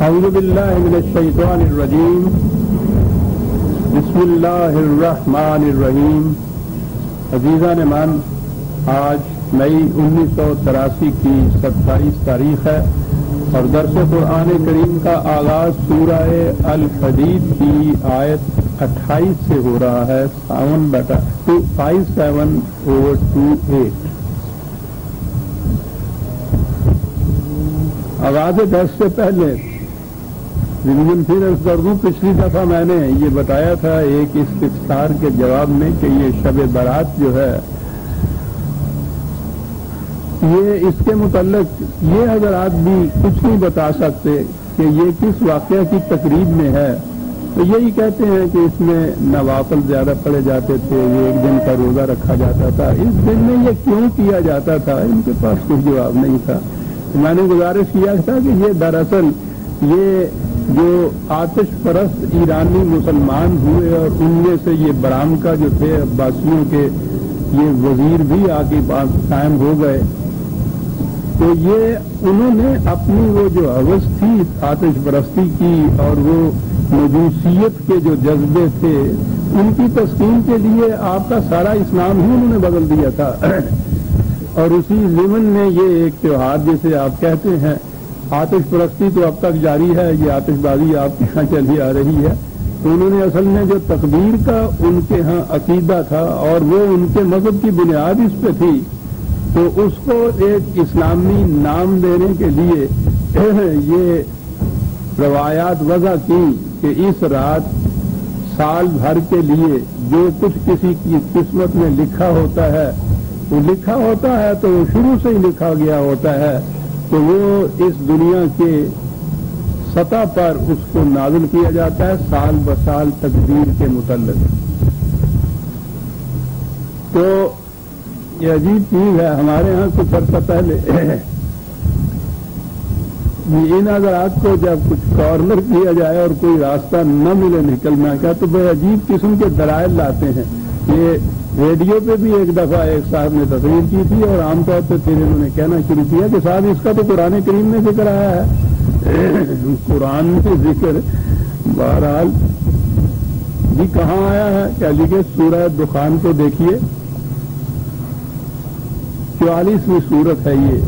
اعوذ باللہ من الشیطان الرجیم بسم اللہ الرحمن الرحیم. عزیزان من، آج مئی 1983 کی 27 تاریخ ہے اور درس قرآن کریم کا آغاز سورہ الحدید کی آیت 28 سے ہو رہا ہے. 57/28. آغاز درس سے پہلے ضمن پھر عرض کر دوں، پچھلی دفعہ میں نے یہ بتایا تھا ایک استفسار کے جواب میں کہ یہ شب برات جو ہے، یہ اس کے متعلق یہ حضرات بھی کچھ نہیں بتا سکتے کہ یہ کس واقعہ کی تقریب میں ہے. تو یہی کہتے ہیں کہ اس میں نوافل زیادہ پڑے جاتے تھے، یہ ایک دن کا روزہ رکھا جاتا تھا. اس دن میں یہ کیوں کیا جاتا تھا، ان کے پاس کوئی جواب نہیں تھا. میں نے گزارش کیا تھا کہ یہ دراصل یہ جو آتش پرست ایرانی مسلمان ہوئے اور ان میں سے یہ برام کا جو تھے عباسیوں کے یہ وزیر بھی آ کے پاس قائم ہو گئے، تو یہ انہوں نے اپنی وہ جو ہوس تھی آتش پرستی کی اور وہ مجوسیت کے جو جذبے تھے ان کی تسکین کے لیے آپ کا سارا اسلام ہی انہوں نے بدل دیا تھا. اور اسی ضمن میں یہ ایک تہوار جسے آپ کہتے ہیں آتش پرستی تو اب تک جاری ہے، یہ آتش بازی آپ کے ہاں چلی آ رہی ہے. تو انہوں نے اصل میں جو تقدیر کا ان کے ہاں عقیدہ تھا اور وہ ان کے مذہب کی بنیاد اس پہ تھی، تو اس کو ایک اسلامی نام دینے کے لیے یہ روایات وضع کی کہ اس رات سال بھر کے لیے جو کچھ کسی کی قسمت میں لکھا ہوتا ہے وہ لکھا ہوتا ہے، تو وہ شروع سے ہی لکھا گیا ہوتا ہے، تو وہ اس دنیا کے سطح پر اس کو نازل کیا جاتا ہے سال بسال تقدیر کے متعلق. تو یہ عجیب چیز ہے. ہمارے ہاں کچھ عرصہ پہلے ان حضرات کو جب کچھ کارنر کیا جائے اور کوئی راستہ نہ ملے نکلنا کا، تو بڑے عجیب قسم کے دلائل لاتے ہیں. یہ ریڈیو پہ بھی ایک دفعہ ایک صاحب نے تقریر کی تھی اور عام طور پہ پھر انہوں نے کہنا شروع کیا کہ صاحب اس کا تو قرآن کریم میں ذکر آیا ہے. قرآن میں ذکر بہرحال جی کہاں آیا ہے؟ کیا لکھے سورہ دخان کو دیکھیے، 44ویں سورت ہے یہ.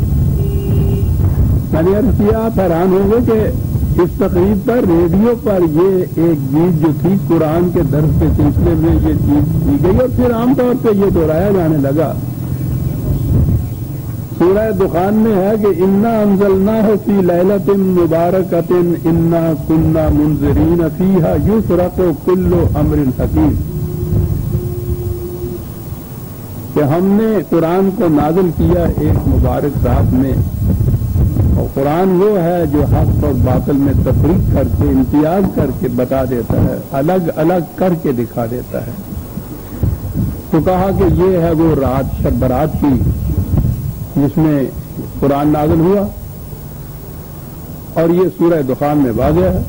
میں نے عرض کیا آپ حیران ہوں گے کہ اس تقریب پر ریڈیو پر یہ ایک چیز جو تھی قرآن کے درس کے سلسلے میں یہ چیز دی گئی اور پھر عام طور پہ یہ دہرایا جانے لگا. سورہ دخان میں ہے کہ انا انزلناہ فی لیلۃ مبارکۃ انا کنا منذرین فیہا یفرق کل امر حکیم، کہ ہم نے قرآن کو نازل کیا ایک مبارک رات میں. اور قرآن وہ ہے جو حق اور باطل میں تفریق کر کے امتیاز کر کے بتا دیتا ہے، الگ الگ کر کے دکھا دیتا ہے. تو کہا کہ یہ ہے وہ رات شب برات کی جس میں قرآن نازل ہوا، اور یہ سورہ دخان میں واضح ہے.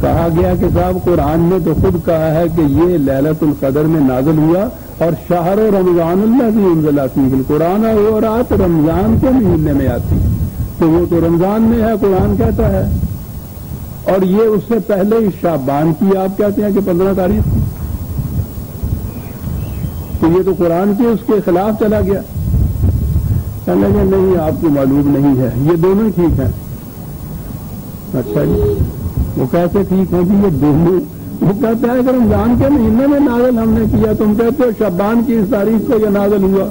کہا گیا کہ صاحب قرآن نے تو خود کہا ہے کہ یہ لیلۃ القدر میں نازل ہوا اور شہر رمضان الذی انزل فیہ القرآن، اور وہ رات رمضان کے مہینے میں آتی، تو وہ تو رمضان میں ہے قرآن کہتا ہے. اور یہ اس سے پہلے شعبان کی آپ کہتے ہیں کہ 15 تاریخ، تو یہ تو قرآن کے اس کے خلاف چلا گیا. کہنے لگے نہیں آپ کو معلوم نہیں ہے، یہ دونوں ٹھیک ہیں. اچھا جی وہ کیسے ٹھیک ہیں جی؟ یہ دونوں، وہ کہتا ہے کہ رمضان کے مہینے میں نازل ہم نے کیا، تم کہتے ہو شعبان کی اس تاریخ کو یہ نازل ہوا،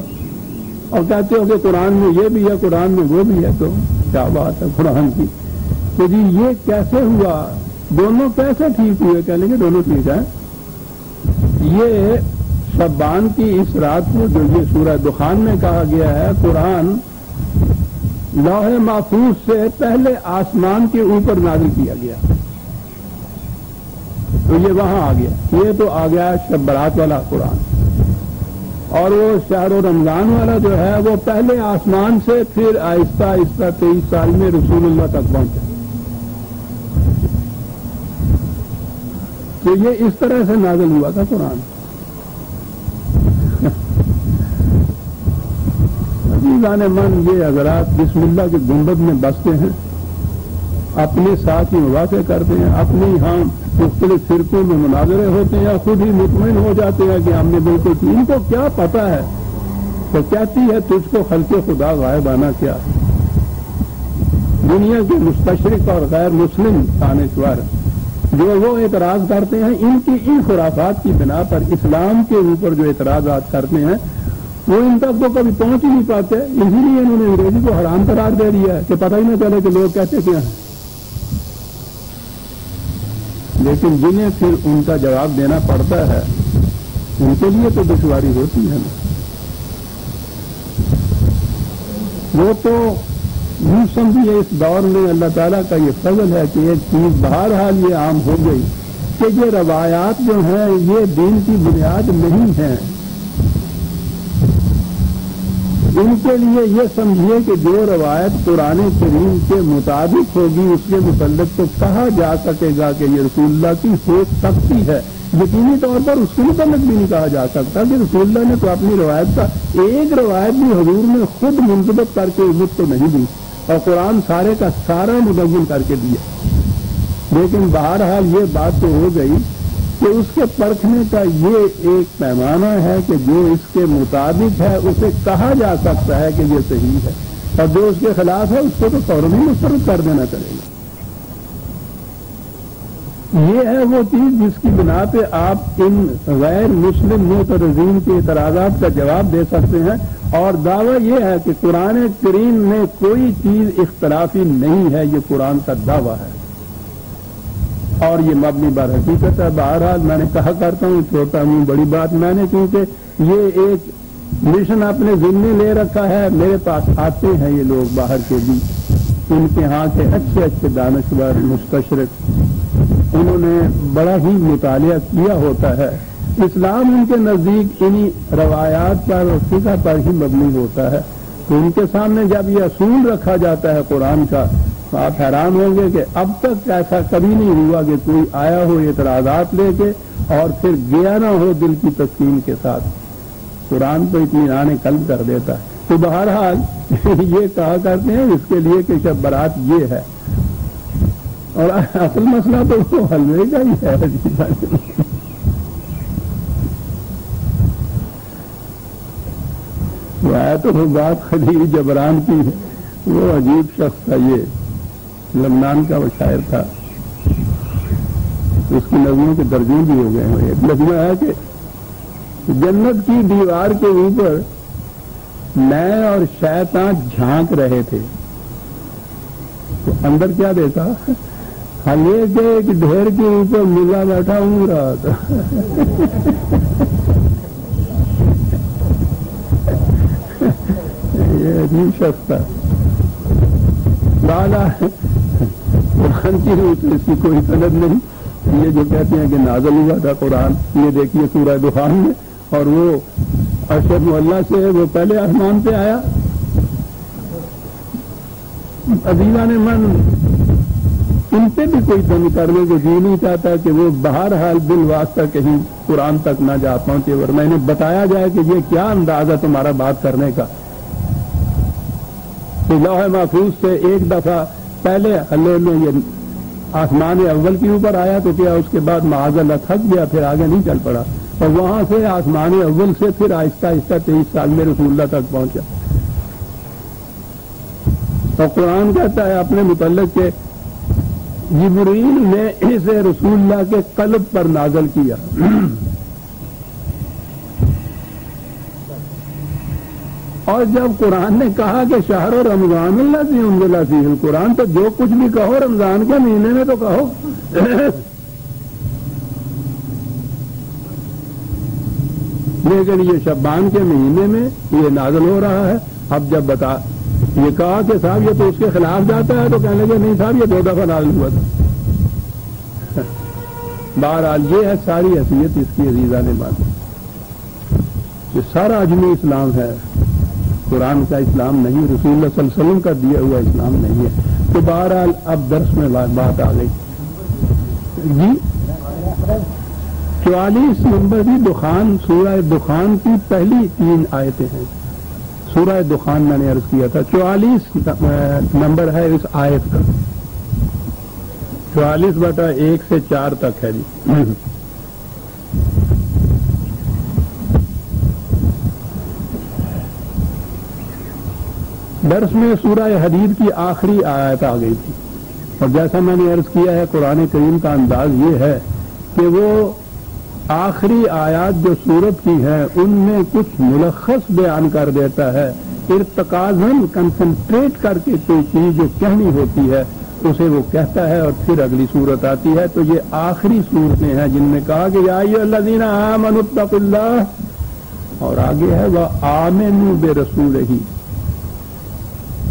اور کہتے ہو کہ قرآن میں یہ بھی ہے قرآن میں وہ بھی ہے. تو کیا بات ہے قرآن کی؟ تو جی یہ کیسے ہوا؟ دونوں کیسے ٹھیک ہوئے؟ کہنے کے دونوں ٹھیک ہیں. یہ شعبان کی اس رات کو جو یہ سورہ دخان میں کہا گیا ہے، قرآن لوح محفوظ سے پہلے آسمان کے اوپر نازل کیا گیا، تو یہ وہاں آ گیا. یہ تو آ گیا شب برات والا قرآن، اور وہ شہر و رمضان والا جو ہے وہ پہلے آسمان سے پھر آہستہ آہستہ 23 سال میں رسول اللہ تک پہنچا. تو یہ اس طرح سے نازل ہوا تھا قرآن. عزیزان من، یہ حضرات بسم اللہ کے گنبد میں بستے ہیں اپنے ساتھ ہی مواقع کرتے ہیں، اپنے یہاں مختلف فرقوں میں مناظرے ہوتے ہیں، یا خود ہی مطمئن ہو جاتے ہیں کہ ہم نے بالکل کی. ان کو کیا پتا ہے؟ تو کہتی ہے تجھ کو خلق خدا غائبانہ کیا. دنیا کے مستشرق اور غیر مسلم دانشور جو وہ اعتراض کرتے ہیں، ان خرافات کی بنا پر اسلام کے اوپر جو اعتراضات کرتے ہیں وہ ان تک تو کبھی پہنچ ہی نہیں پاتے. اسی لیے انہوں نے انگریزی کو حرام قرار دے دیا ہے کہ پتہ ہی نہ چلے کہ لوگ کہتے کیا ہیں. لیکن جنہیں پھر ان کا جواب دینا پڑتا ہے ان کے لیے تو دشواری ہوتی ہے نا. وہ تو یوں سمجھیے اس دور میں اللہ تعالیٰ کا یہ فضل ہے کہ ایک چیز بہرحال یہ عام ہو گئی کہ یہ روایات جو ہیں یہ دین کی بنیاد نہیں ہیں. ان کے لیے یہ سمجھیے کہ جو روایت قرآن کریم کے مطابق ہوگی اس کے متعلق تو کہا جا سکے گا کہ یہ رسول اللہ کی ہو سکتی ہے. یقینی طور پر اس کے متعلق بھی نہیں کہا جا سکتا کہ رسول اللہ نے تو اپنی روایت کا ایک روایت بھی حضور نے خود منضبط کر کے امت کو نہیں دی اور قرآن سارے کا سارا مدون کر کے دیا. لیکن بہرحال یہ بات تو ہو گئی کہ اس کے پرکھنے کا یہ ایک پیمانہ ہے کہ جو اس کے مطابق ہے اسے کہا جا سکتا ہے کہ یہ صحیح ہے، اور جو اس کے خلاف ہے اس کو تو فوراً مسترد کر دینا چاہیے. یہ ہے وہ چیز جس کی بنا پہ آپ ان غیر مسلم معترضین کے اعتراضات کا جواب دے سکتے ہیں. اور دعویٰ یہ ہے کہ قرآن کریم میں کوئی چیز اختلافی نہیں ہے، یہ قرآن کا دعویٰ ہے اور یہ مبنی بر حقیقت ہے. بہرحال میں نے کہا کرتا ہوں چھوٹا ہوں بڑی بات میں نے، کیونکہ یہ ایک مشن اپنے ذمے لے رکھا ہے. میرے پاس آتے ہیں یہ لوگ باہر کے بھی، ان کے ہاں کے اچھے اچھے دانشور مستشرق، انہوں نے بڑا ہی مطالعہ کیا ہوتا ہے. اسلام ان کے نزدیک انہی روایات پر اور فقہ پر ہی مبنی ہوتا ہے. تو ان کے سامنے جب یہ اصول رکھا جاتا ہے قرآن کا تو آپ حیران ہوں گے کہ اب تک ایسا کبھی نہیں ہوا کہ کوئی آیا ہو اعتراضات لے کے اور پھر گیا نہ ہو دل کی تسکین کے ساتھ. قرآن تو اطمینان قلب کر دیتا ہے. تو بہرحال یہ کہا کرتے ہیں اس کے لیے کہ شب برات یہ ہے، اور اصل مسئلہ تو وہ حلوے کا ہی ہے. وہ ہے تو وہ بات خلیل جبران کی، وہ عجیب شخص تھا، یہ لبنان کا وہ شاعر تھا، اس کی نظموں کے درجے بھی ہو گئے ہیں. ایک نظمہ ہے کہ جنت کی دیوار کے اوپر میں اور شیطان جھانک رہے تھے تو اندر کیا دیکھا؟ حلوے کے ایک ڈھیر کے اوپر ملا بیٹھا ہوں رہا تھا. یہ عجیب شخص تھا. قرآن کی روح سے اس کی کوئی سند نہیں. یہ جو کہتے ہیں کہ نازل ہوا تھا قرآن، یہ دیکھیے سورہ دخان میں، اور وہ ارشد معلیٰ سے وہ پہلے آسمان پہ آیا. عزیزان من ان پہ بھی کوئی کمی کرنے کو جی نہیں چاہتا کہ وہ بہرحال بالواسطہ کہیں قرآن تک نہ جا پہنچے، ورنہ انہیں بتایا جائے کہ یہ کیا انداز ہے تمہارا بات کرنے کا. لوح محفوظ سے ایک دفعہ پہلے اللہ میں یہ آسمان اول کے اوپر آیا تو کیا اس کے بعد معاذ اللہ تھک گیا، پھر آگے نہیں چل پڑا، اور وہاں سے آسمان اول سے پھر آہستہ آہستہ 23 سال میں رسول اللہ تک پہنچا. اور قرآن کہتا ہے اپنے متعلق کہ جبریل نے اسے رسول اللہ کے قلب پر نازل کیا. اور جب قرآن نے کہا کہ شہر رمضان اللہ سے انزل فیہ القرآن، تو جو کچھ بھی کہو رمضان کے مہینے میں تو کہو. لیکن یہ شعبان کے مہینے میں یہ نازل ہو رہا ہے. اب جب بتا یہ کہا کہ صاحب یہ تو اس کے خلاف جاتا ہے تو کہنے لگے نہیں صاحب یہ 2 دفعہ نازل ہوا تھا. بہرحال یہ ہے ساری حیثیت اس کی عزیزان بات. یہ سارا اجمی اسلام ہے، قرآن کا اسلام نہیں، رسول اللہ صلی اللہ علیہ وسلم کا دیا ہوا اسلام نہیں ہے. تو بہرحال اب درس میں بات آ گئی جی. 44 نمبر کی دخان، سورہ دخان کی پہلی 3 آیتیں ہیں. سورہ دخان میں نے عرض کیا تھا 44 نمبر ہے اس آیت کا. 44/1 سے 4 تک ہے جی. درس میں سورہ حدید کی آخری آیت آ گئی تھی، اور جیسا میں نے عرض کیا ہے قرآن کریم کا انداز یہ ہے کہ وہ آخری آیات جو سورت کی ہیں ان میں کچھ ملخص بیان کر دیتا ہے، ارتکازاً کنسنٹریٹ کر کے کوئی چیز جو کہنی ہوتی ہے اسے وہ کہتا ہے، اور پھر اگلی سورت آتی ہے. تو یہ آخری سورتیں ہیں جن میں کہا کہ یا ایھا الذین آمنوا اتقوا اللہ، اور آگے ہے وآمنوا برسولہ.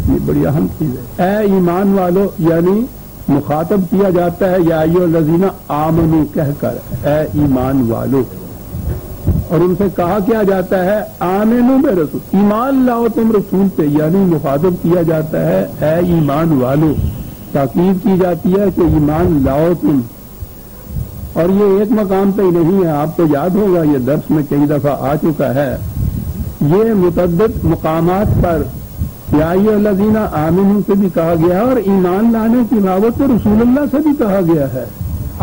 یہ بڑی اہم چیز ہے. اے ایمان والو، یعنی مخاطب کیا جاتا ہے یا ایھا الذین آمنوا کہہ کر، اے ایمان والو، اور ان سے کہا کیا جاتا ہے آمنوا برسول، ایمان لاؤ تم رسول پہ، یعنی مخاطب کیا جاتا ہے اے ایمان والو، تاکید کی جاتی ہے کہ ایمان لاؤ تم. اور یہ ایک مقام پہ ہی نہیں ہے، آپ کو یاد ہوگا یہ درس میں کئی دفعہ آ چکا ہے. یہ متعدد مقامات پر یا ایھا الذین آمنوا سے بھی کہا گیا ہے، اور ایمان لانے کی دعوت رسول اللہ سے بھی کہا گیا ہے.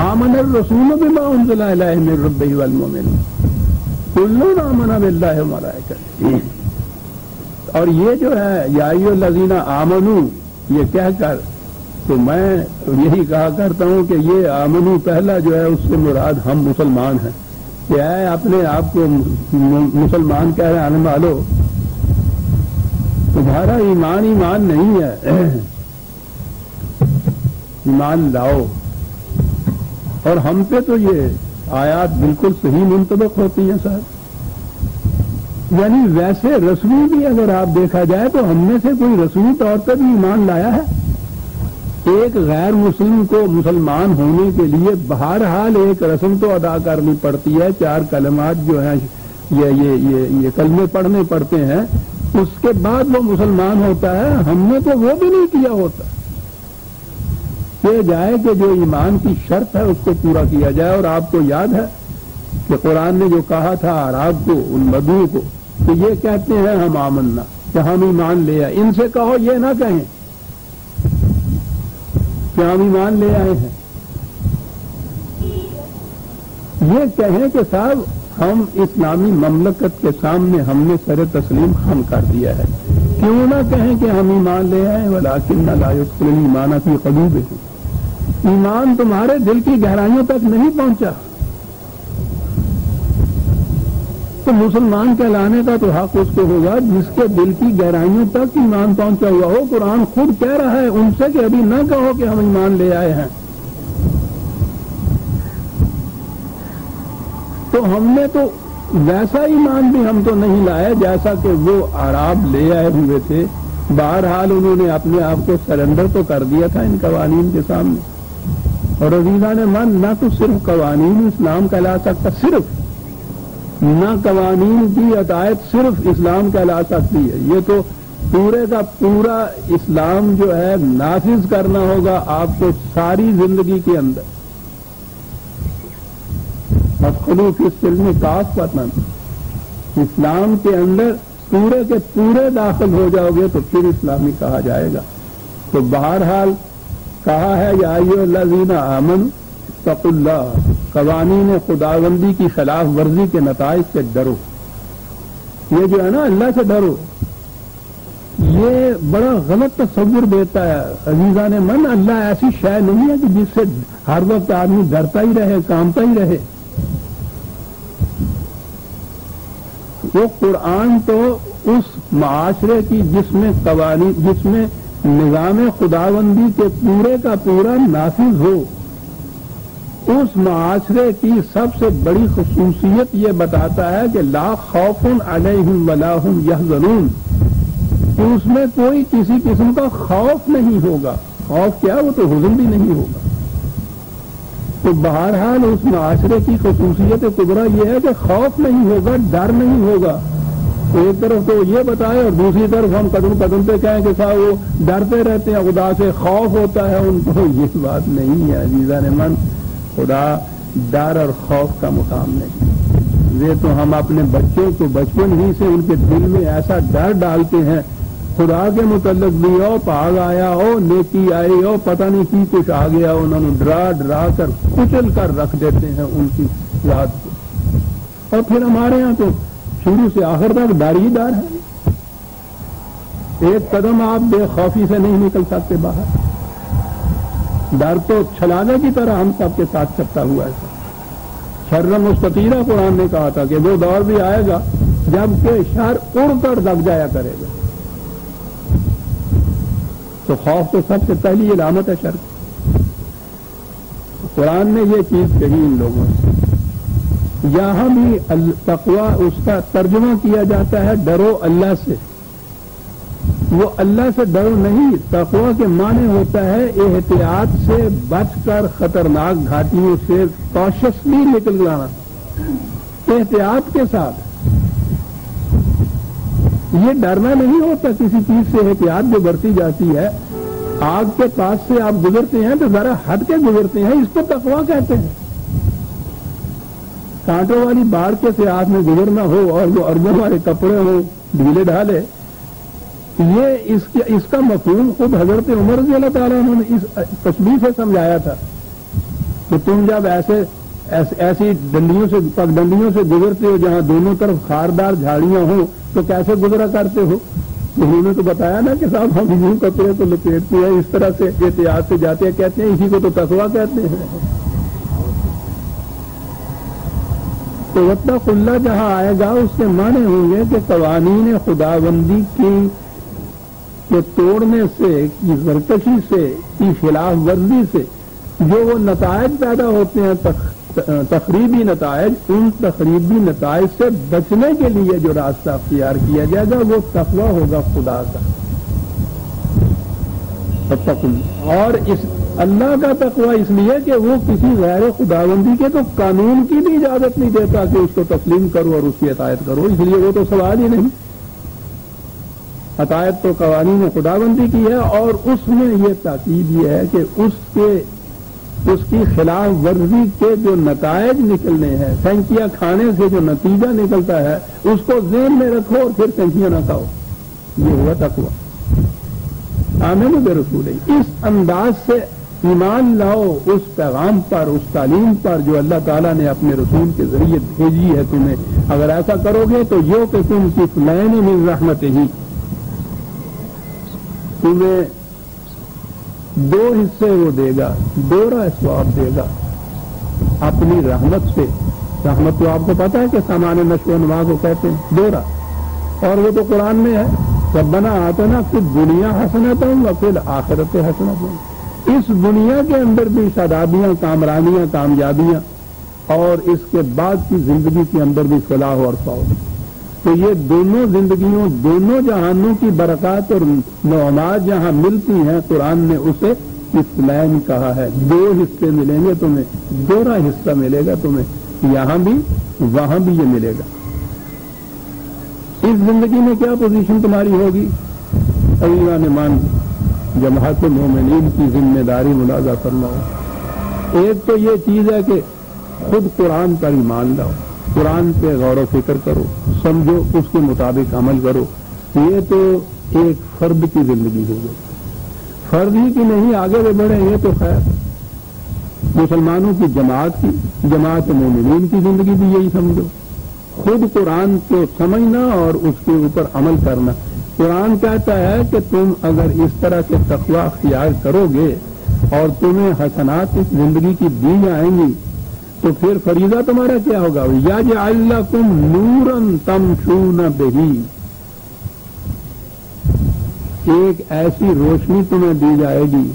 آمن الرسول بما انزل الیہ من ربہ والمؤمنون کل آمن باللہ وملائکتہ. اور یہ جو ہے یا ایھا الذین آمنوا یہ کہہ کر تو میں یہی کہا کرتا ہوں کہ یہ آمنو پہلا جو ہے اس سے مراد ہم مسلمان ہیں، کہ اے اپنے آپ کو مسلمان کہہ رہے آنے والو، تمہارا ایمان نہیں ہے، ایمان لاؤ. اور ہم پہ تو یہ آیات بالکل صحیح منطبق ہوتی ہیں صاحب. یعنی ویسے رسول بھی اگر آپ دیکھا جائے تو ہم میں سے کوئی رسول طور پر بھی ایمان لایا ہے. ایک غیر مسلم کو مسلمان ہونے کے لیے بہرحال ایک رسم تو ادا کرنی پڑتی ہے، 4 کلمات جو ہیں یہ کلمے پڑھنے پڑتے ہیں، اس کے بعد وہ مسلمان ہوتا ہے. ہم نے تو وہ بھی نہیں کیا ہوتا. یہ جائے کہ جو ایمان کی شرط ہے اس کو پورا کیا جائے. اور آپ کو یاد ہے کہ قرآن نے جو کہا تھا اعراب کو، ان بدوؤں کو، کہ یہ کہتے ہیں ہم آمنا، کہ ہم ایمان لے آئے. ان سے کہو یہ نہ کہیں کہ ہم ایمان لے آئے ہیں، یہ کہیں کہ صاحب ہم اسلامی مملکت کے سامنے ہم نے سر تسلیم خم کر دیا ہے. کیوں نہ کہیں کہ ہم ایمان لے آئے ولکن لا يدخل الایمان فی قلوبکم، ایمان تمہارے دل کی گہرائیوں تک نہیں پہنچا. تو مسلمان کہلانے کا تو حق اس کو ہوگا جس کے دل کی گہرائیوں تک ایمان پہنچا ہوا ہو. قرآن خود کہہ رہا ہے ان سے کہ ابھی نہ کہو کہ ہم ایمان لے آئے ہیں. تو ہم نے تو ویسا ایمان بھی ہم تو نہیں لائے جیسا کہ وہ اعراب لے آئے ہوئے تھے. بہرحال انہوں نے اپنے آپ کو سرنڈر تو کر دیا تھا ان قوانین کے سامنے. اور عزیزان من، نہ تو صرف قوانین اسلام کہلا سکتا، صرف نہ قوانین کی عطایت صرف اسلام کہلا سکتی ہے. یہ تو پورے کا پورا اسلام جو ہے نافذ کرنا ہوگا آپ کو ساری زندگی کے اندر. مدخلو فی السلم کافۃ، اسلام کے اندر پورے کے پورے داخل ہو جاؤ گے تو پھر اسلامی کہا جائے گا. تو بہرحال کہا ہے یا ایھا الذین آمنوا اتقوا اللہ، قوانین خداوندی کی خلاف ورزی کے نتائج سے ڈرو. یہ جو ہے نا اللہ سے ڈرو، یہ بڑا غلط تصور دیتا ہے. عزیزان من، اللہ ایسی شے نہیں ہے کہ جس سے ہر وقت آدمی ڈرتا ہی رہے، کامتا ہی رہے. وہ قرآن تو اس معاشرے کی جس میں قوانین، جس میں نظام خداوندی کے پورے کا پورا نافذ ہو، اس معاشرے کی سب سے بڑی خصوصیت یہ بتاتا ہے کہ لا خوف علیہم ولا ہم یحزنون، کہ اس میں کوئی کسی قسم کا خوف نہیں ہوگا. خوف کیا، وہ تو حزن بھی نہیں ہوگا. تو بہرحال اس معاشرے کی خصوصیت کبریٰ یہ ہے کہ خوف نہیں ہوگا، ڈر نہیں ہوگا. ایک طرف تو یہ بتائے اور دوسری طرف ہم قدم قدم پہ کہیں کہ صاحب وہ ڈرتے رہتے ہیں، خدا سے خوف ہوتا ہے ان کو. یہ بات نہیں ہے عزیزان من. خدا ڈر اور خوف کا مقام نہیں. یہ تو ہم اپنے بچوں کو بچپن ہی سے ان کے دل میں ایسا ڈر ڈالتے ہیں خدا کے متعلق بھی او پاگ آیا او نیکی آئی او پتہ نہیں کی کچھ آ گیا، انہوں نے ڈرا ڈرا کر کچل کر رکھ دیتے ہیں ان کی ذات کو۔ اور پھر ہمارے ہاں تو شروع سے آخر تک ڈر ہی ڈر ہے، ایک قدم آپ بے خوفی سے نہیں نکل سکتے باہر، ڈر تو چھلانے کی طرح ہم سب کے ساتھ چلتا ہوا ہے۔ شر مستطیرہ قرآن نے کہا تھا کہ وہ دور بھی آئے گا جب کہ شر اڑ کر لگ جایا کرے گا، تو خوف تو سب سے پہلی علامت ہے شر کی۔ قرآن نے یہ چیز کہی ان لوگوں سے۔ یہاں بھی تقویٰ اس کا ترجمہ کیا جاتا ہے ڈرو اللہ سے، وہ اللہ سے ڈرو نہیں، تقویٰ کے معنی ہوتا ہے احتیاط سے بچ کر خطرناک گھاٹیوں سے کاشسلی نکل جانا، احتیاط کے ساتھ۔ یہ ڈرنا نہیں ہوتا کسی چیز سے، احتیاط جو برتی جاتی ہے، آگ کے پاس سے آپ گزرتے ہیں تو ذرا ہٹ کے گزرتے ہیں، اس کو تقویٰ کہتے ہیں۔ کانٹوں والی باڑ کے سیاحت میں گزرنا ہو اور وہ اربوں والے کپڑے ہو ڈھیلے ڈھالے، یہ اس کا مفہوم خود حضرت عمر رضی اللہ تعالیٰ عنہ نے اس تشبیہ سے سمجھایا تھا کہ تم جب ایسی ڈنڈیوں سے پگ ڈنڈیوں سے گزرتے ہو جہاں دونوں طرف خاردار جھاڑیاں ہوں تو کیسے گزرا کرتے ہو؟ انہوں نے تو بتایا نا کہ صاحب ہم یوں کپڑے کو لپیٹتے ہیں، اس طرح سے احتیاط سے جاتے ہیں، کہتے ہیں اسی کو تو تقویٰ کہتے ہیں۔ تو واتق اللہ جہاں آئے گا اس کے معنی ہوں گے کہ قوانین خداوندی کے توڑنے سے، کی زرکشی سے، کی خلاف ورزی سے جو وہ نتائج پیدا ہوتے ہیں، تخریبی نتائج، ان تخریبی نتائج سے بچنے کے لیے جو راستہ اختیار کیا جائے گا وہ تقویٰ ہوگا خدا کا۔ اور اس اللہ کا تقویٰ اس لیے کہ وہ کسی غیر خداوندی کے تو قانون کی بھی اجازت نہیں دیتا کہ اس کو تسلیم کرو اور اس کی اطاعت کرو، اس لیے وہ تو سوال ہی نہیں۔ اطاعت تو قوانین خداوندی کی ہے، اور اس میں یہ تاکید یہ ہے کہ اس کی خلاف ورزی کے جو نتائج نکلنے ہیں، سینکیاں کھانے سے جو نتیجہ نکلتا ہے اس کو ذہن میں رکھو اور پھر سینکیاں نہ کھاؤ، یہ ہوا تقویٰ۔ آمین برسول، اس انداز سے ایمان لاؤ اس پیغام پر، اس تعلیم پر جو اللہ تعالیٰ نے اپنے رسول کے ذریعے بھیجی ہے تمہیں۔ اگر ایسا کرو گے تو یہ کہ تم کفلین من رحمتہ ہی، تمہیں دو حصے وہ دے گا، دوہرا ثواب دے گا اپنی رحمت سے۔ رحمت تو آپ کو پتا ہے کہ سامان نشو و نما کو کہتے ہیں دوہرا، اور وہ تو قرآن میں ہے، ربنا آتنا فی الدنیا حسنۃ وفی الآخرۃ حسنۃ۔ اس دنیا کے اندر بھی شادابیاں، کامرانیاں، کامیابیاں، اور اس کے بعد کی زندگی کے اندر بھی فلاح اور فوز۔ تو یہ دونوں زندگیوں، دونوں جہانوں کی برکات اور نعمات جہاں ملتی ہیں، قرآن نے اسے کفلین کہا ہے، دو حصے ملیں گے تمہیں، دوہرا حصہ ملے گا تمہیں، یہاں بھی وہاں بھی یہ ملے گا۔ اس زندگی میں کیا پوزیشن تمہاری ہوگی؟ ایمان مان جماعت مومنین کی ذمہ داری ملازہ کرنا ہو۔ ایک تو یہ چیز ہے کہ خود قرآن پر ایمان لاؤ، قرآن پہ غور و فکر کرو، سمجھو، اس کے مطابق عمل کرو۔ یہ تو ایک فرد کی زندگی ہوگی، فرد ہی کی نہیں، آگے بھی بڑھیں یہ تو خیر مسلمانوں کی جماعت کی، جماعت مومنین کی زندگی بھی یہی سمجھو، خود قرآن کو سمجھنا اور اس کے اوپر عمل کرنا۔ قرآن کہتا ہے کہ تم اگر اس طرح کے تقویٰ اختیار کرو گے اور تمہیں حسنات اس زندگی کی دی جائیں گی تو پھر فریضہ تمہارا کیا ہوگا؟ یجعل لکم نورا تمشون بہ، ایک ایسی روشنی تمہیں دی جائے گی۔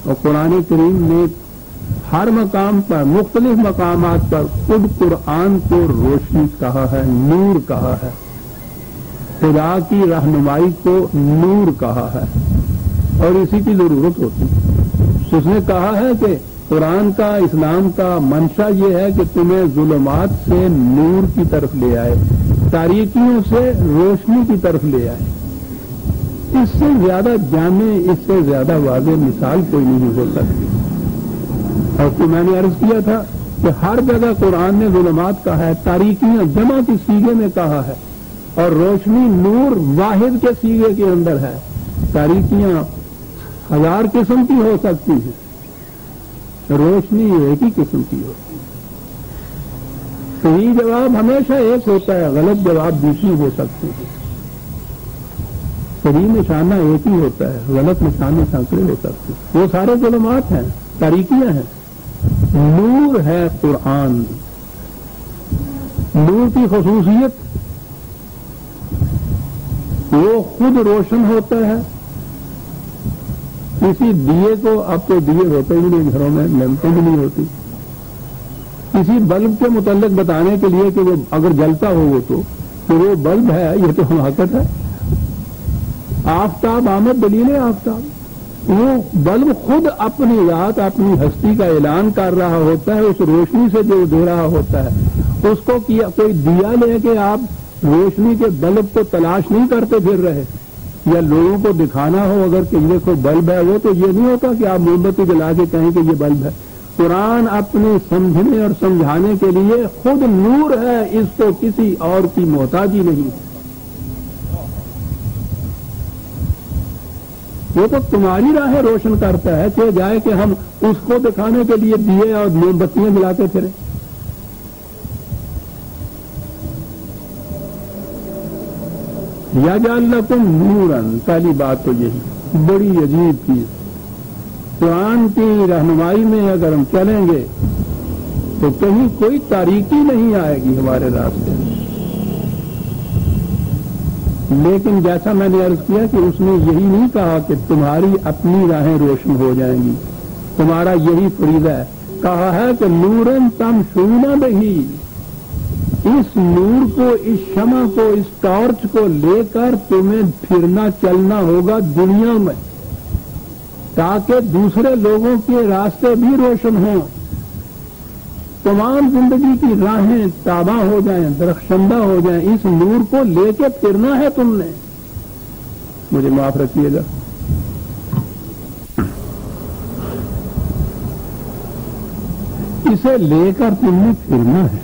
اور قرآن کریم نے ہر مقام پر، مختلف مقامات پر خود قرآن کو روشنی کہا ہے، نور کہا ہے، خدا کی رہنمائی کو نور کہا ہے، اور اسی کی ضرورت ہوتی ہے۔ اس نے کہا ہے کہ قرآن کا، اسلام کا منشا یہ ہے کہ تمہیں ظلمات سے نور کی طرف لے آئے، تاریکیوں سے روشنی کی طرف لے آئے۔ اس سے زیادہ جامع، اس سے زیادہ واضح مثال کوئی نہیں ہو سکتی۔ اور تو میں نے عرض کیا تھا کہ ہر جگہ قرآن نے ظلمات کہا ہے، تاریکیاں جمع کی سیغے میں کہا ہے، اور روشنی نور واحد کے سیغے کے اندر ہے. تاریکیاں 1000 قسم کی ہو سکتی ہیں, روشنی ایک ہی قسم کی ہوتی ہے. صحیح جواب ہمیشہ ایک ہوتا ہے, غلط جواب دوسری ہو سکتے ہیں. صحیح نشانہ ایک ہی ہوتا ہے, غلط نشانے سینکڑے ہو سکتے ہیں. وہ سارے ظلمات ہیں, تاریکیاں ہیں. نور ہے قرآن. نور کی خصوصیت وہ خود روشن ہوتا ہے. کسی دیے کو, اب تو دیے ہوتے ہی نہیں گھروں میں, لیمپیں بھی نہیں ہوتی. کسی بلب کے متعلق بتانے کے لیے کہ وہ اگر جلتا ہو وہ تو وہ بلب ہے, یہ تو حقیقت ہے. آفتاب آمد دلیل آفتاب, وہ بلب خود اپنی ذات اپنی ہستی کا اعلان کر رہا ہوتا ہے اس روشنی سے جو دے رہا ہوتا ہے. اس کو کوئی دیا لے کے آپ روشنی کے بلب کو تلاش نہیں کرتے پھر رہے, یا لوگوں کو دکھانا ہو اگر کہ یہ کوئی بلب ہے, وہ تو یہ نہیں ہوتا کہ آپ موم بتی جلا کے کہیں کہ یہ بلب ہے. قرآن اپنے سمجھنے اور سمجھانے کے لیے خود نور ہے, اس کو کسی اور کی محتاجی نہیں. وہ تو تمہاری راہیں روشن کرتا ہے کہ جائے کہ ہم اس کو دکھانے کے لیے دیے اور موم بتیاں جلاتے پھریں. یا جعل لکم نورن, پہلی بات تو یہی بڑی عجیب چیز. قرآن کی رہنمائی میں اگر ہم چلیں گے تو کہیں کوئی تاریکی نہیں آئے گی ہمارے راستے میں. لیکن جیسا میں نے عرض کیا کہ اس نے یہی نہیں کہا کہ تمہاری اپنی راہیں روشن ہو جائیں گی, تمہارا یہی فریضہ ہے. کہا ہے کہ نورن تمشون بہی, اس نور کو, اس شمع کو, اس ٹارچ کو لے کر تمہیں پھرنا چلنا ہوگا دنیا میں, تاکہ دوسرے لوگوں کے راستے بھی روشن ہوں, تمام زندگی کی راہیں تاباں ہو جائیں, درخشندہ ہو جائیں. اس نور کو لے کے پھرنا ہے تم نے. مجھے معاف رکھیے گا, اسے لے کر تم نے پھرنا ہے,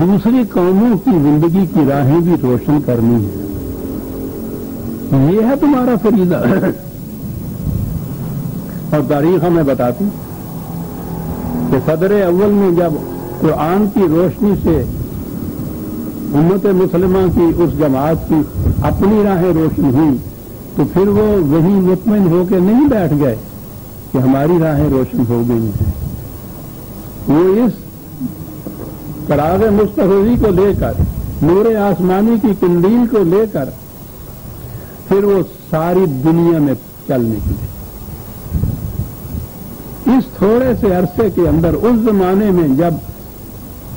دوسری قوموں کی زندگی کی راہیں بھی روشن کرنی ہے. یہ ہے تمہارا فریضہ. اور تاریخ ہمیں بتاتی کہ صدر اول میں جب قرآن کی روشنی سے امت مسلمہ کی اس جماعت کی اپنی راہیں روشن ہوئی تو پھر وہ وہی مطمئن ہو کے نہیں بیٹھ گئے کہ ہماری راہیں روشن ہو گئی ہیں. وہ اس چراغ مستحوی کو لے کر, نور آسمانی کی قندیل کو لے کر پھر وہ ساری دنیا میں چل نکلے. اس تھوڑے سے عرصے کے اندر, اس زمانے میں جب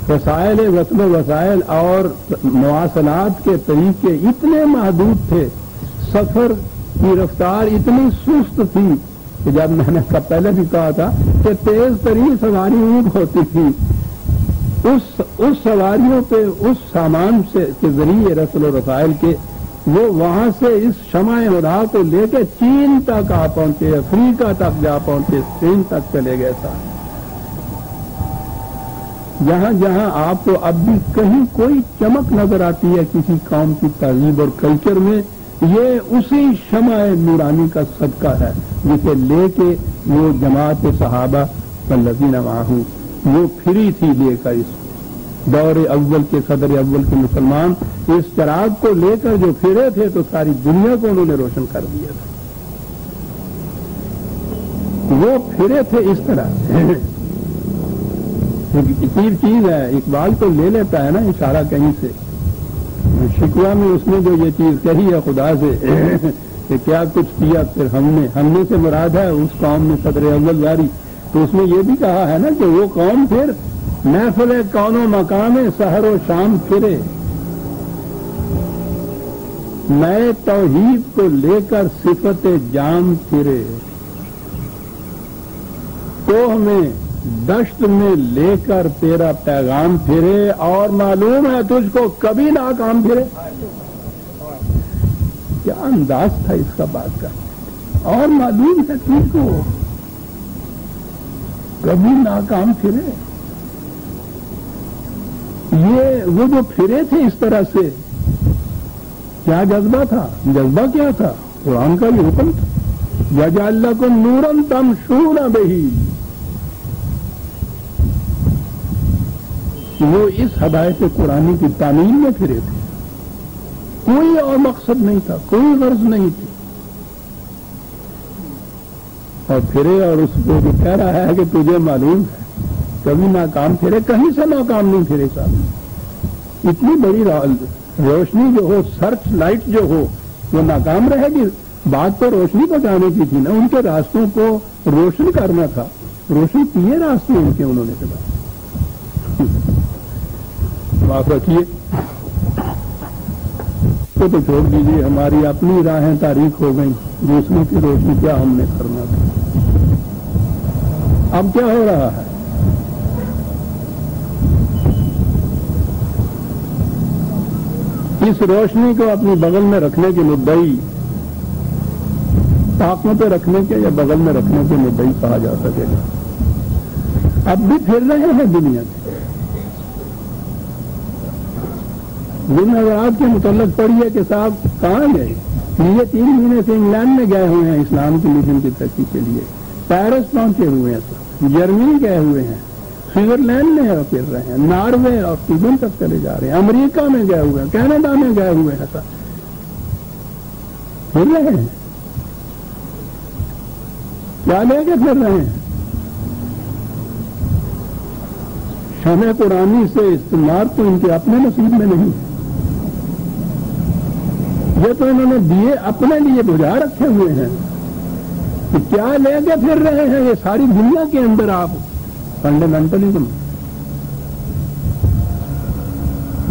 وسائل وصل و وسائل اور مواصلات کے طریقے اتنے محدود تھے, سفر کی رفتار اتنی سست تھی کہ جب میں نے پہلے بھی کہا تھا کہ تیز ترین سواری اونٹ ہوتی تھی, اس سواریوں پہ اس سامان سے کے ذریعے رسل و رسائل کے وہ وہاں سے اس شمع ہدا کو لے کے چین تک آ پہنچے, افریقہ تک جا پہنچے, چین تک چلے گئے تھا. جہاں جہاں آپ کو اب بھی کہیں کوئی چمک نظر آتی ہے کسی قوم کی تہذیب اور کلچر میں, یہ اسی شمع نورانی کا صدقہ ہے جسے لے کے وہ جماعت صحابہ والذین معہ وہ پھری تھی لے کر. اس دور اول کے, صدر اول کے مسلمان اس چراغ کو لے کر جو پھرے تھے تو ساری دنیا کو انہوں نے روشن کر دیا تھا. وہ پھرے تھے اس طرح. ایک عجیب چیز ہے, اقبال تو لے لیتا ہے نا اشارہ کہیں سے, شکوہ میں اس نے جو یہ چیز کہی ہے خدا سے کہ کیا کچھ کیا پھر ہم نے سے مراد ہے اس قوم میں صدر اول جاری, تو اس نے یہ بھی کہا ہے نا کہ وہ قوم پھر محفل کون و مقام سحر و شام پھرے, نئے توحید کو لے کر صفت جام پھرے, تو ہمیں دشت میں لے کر تیرا پیغام پھرے, اور معلوم ہے تجھ کو کبھی ناکام پھرے. کیا انداز تھا اس کا بات کا, اور معلوم ہے تجھ کو کبھی ناکام پھرے. یہ وہ جو پھرے تھے اس طرح سے، کیا جذبہ تھا؟ جذبہ کیا تھا؟ قرآن کا بھی حکم تھا، یجعل لکم نورا تمشون بہ، وہ اس ہدایت قرآنی کی تعمیل میں پھرے تھے، کوئی اور مقصد نہیں تھا، کوئی غرض نہیں تھی، اور پھرے اور اس کو بھی کہہ رہا ہے کہ تجھے معلوم ہے کبھی ناکام پھرے، کہیں سے ناکام نہیں پھرے صاحب، اتنی بڑی روشنی جو ہو، سرچ لائٹ جو ہو، وہ ناکام رہے گی؟ بات تو روشنی پہنچانے کی تھی نا، ان کے راستوں کو روشن کرنا تھا، روشن کیے راستے ان کے انہوں نے کے بعد معاف رکھیے تو چھوڑ دیجیے، ہماری اپنی راہیں تاریک ہو گئیں، دوسروں کی روشنی کیا ہم نے کرنا تھا۔ اب کیا ہو رہا ہے؟ اس روشنی کو اپنی بغل میں رکھنے کے مدعی، طاقتوں پہ رکھنے کے یا بغل میں رکھنے کے مدعی کہا جا سکے گا۔ اب بھی پھر رہے ہیں دنیا میں، جن حضرات کے متعلق پڑھیے کہ صاحب کہاں گئے، یہ 3 مہینے سے انگلینڈ میں گئے ہوئے ہیں اسلام کی مشن کی ترقی کے لیے، پیرس پہنچے ہوئے ہیں، جرمنی گئے ہوئے ہیں، سوئٹزرلینڈ میں پھر رہے ہیں، ناروے اور سویڈن تک چلے جا رہے ہیں، امریکہ میں گئے ہوئے ہیں، کینیڈا میں گئے ہوئے ہیں، پھر رہے ہیں، کیا لے کے پھر رہے ہیں؟ شمع قرآنی سے استعمال تو ان کے اپنے نصیب میں نہیں، یہ تو انہوں نے دیے اپنے لیے بجھا رکھے ہوئے ہیں، کہ کیا لے کے پھر رہے ہیں یہ ساری دنیا کے اندر آپ؟ فنڈامنٹلزم،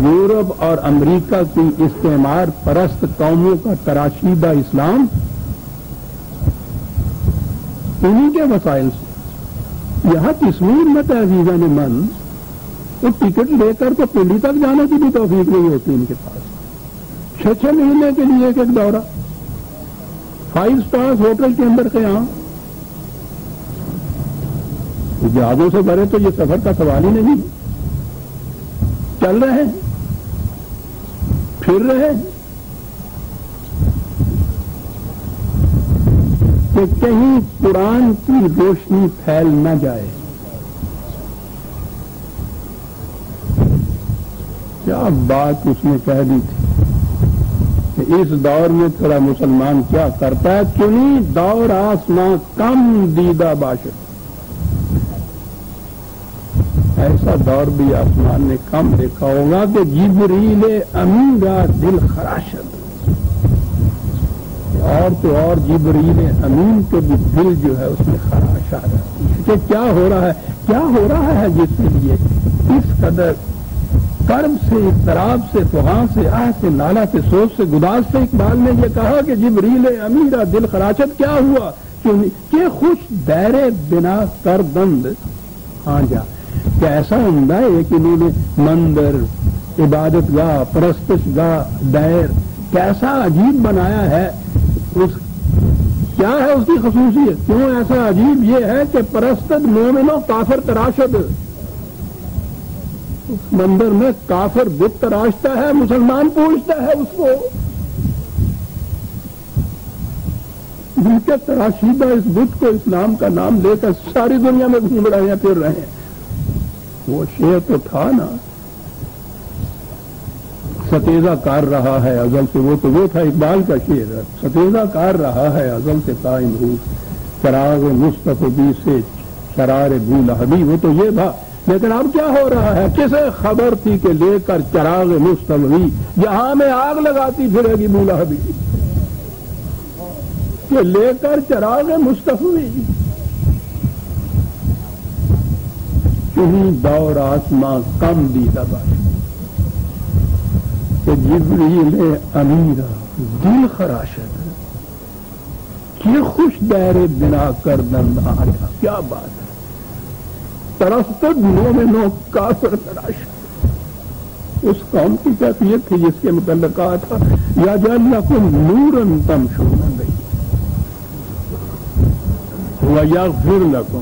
یورپ اور امریکہ کی استعمار پرست قوموں کا تراشیدہ اسلام، انہی کے وسائل سے یہاں کشمیر میں تہذیبہ نے من وہ ٹکٹ لے کر تو پنڈی تک جانے کی بھی توفیق نہیں ہوتی ان کے پاس، 6 مہینے کے لیے ایک دورہ، 5 سٹار ہوٹل کے اندر قیام، جہازوں سے بھرے تو یہ سفر کا سوال ہی نہیں، چل رہے ہیں، پھر رہے ہیں، کہ کہیں قرآن کی روشنی پھیل نہ جائے۔ کیا بات اس نے کہہ دی تھی کہ اس دور میں تھوڑا مسلمان کیا کرتا ہے، چنی دور آسماں کم دیدہ باشد، ایسا دور بھی آسمان نے کم دیکھا ہوگا کہ جبریل امین را دل خراشد، اور تو اور جبریل امین کے بھی دل جو ہے اس میں خراش آ رہا ہے کہ کیا ہو رہا ہے، کیا ہو رہا ہے، جس کے لیے اس قدر کرب سے، اضطراب سے، فغاں سے، آہ سے، نالہ سے، سوچ سے، گداز سے اقبال نے یہ کہا کہ جبریل امین را دل خراشد، کیا ہوا کہ خوش دیر بنا کر بند ہاں جا، کہ ایسا عمدہ ہے کہ انہوں نے مندر، عبادت گاہ، پرستش گاہ، دیر کیسا عجیب بنایا ہے، کیا ہے اس کی خصوصیت، کیوں ایسا عجیب؟ یہ ہے کہ پرستد مومن و کافر تراشد، اس مندر میں کافر بت تراشتا ہے، مسلمان پوچھتا ہے اس کو، جن کے تراشیدہ اس بت کو اسلام کا نام لے کر ساری دنیا میں گھوم رہے ہیں، پھر رہے ہیں۔ وہ شعر تو تھا نا، ستیزہ کار رہا ہے ازل سے، وہ تھا اقبال کا شعر، ستیزہ کار رہا ہے ازل سے قائم روح، چراغ مصطفی سے شرار بو لہبی، وہ تو یہ تھا، لیکن اب کیا ہو رہا ہے؟ کسے خبر تھی کہ لے کر چراغ مصطفی جہاں میں آگ لگاتی پھرے گی بو لہبی، کہ لے کر چراغ مصطفی، چنی دور آسماں کم دیدہ باشد، کہ جبریل امیرا دل خراشد، کہ خوش دیر بنا کر دند آیا، کیا بات ہے، ترستد مومنوں کافر تراشد، اس قوم کی کیفیت تھی جس کے متعلق کہا تھا یجعل لکم نورا تمشون بہ ویغفر لکم،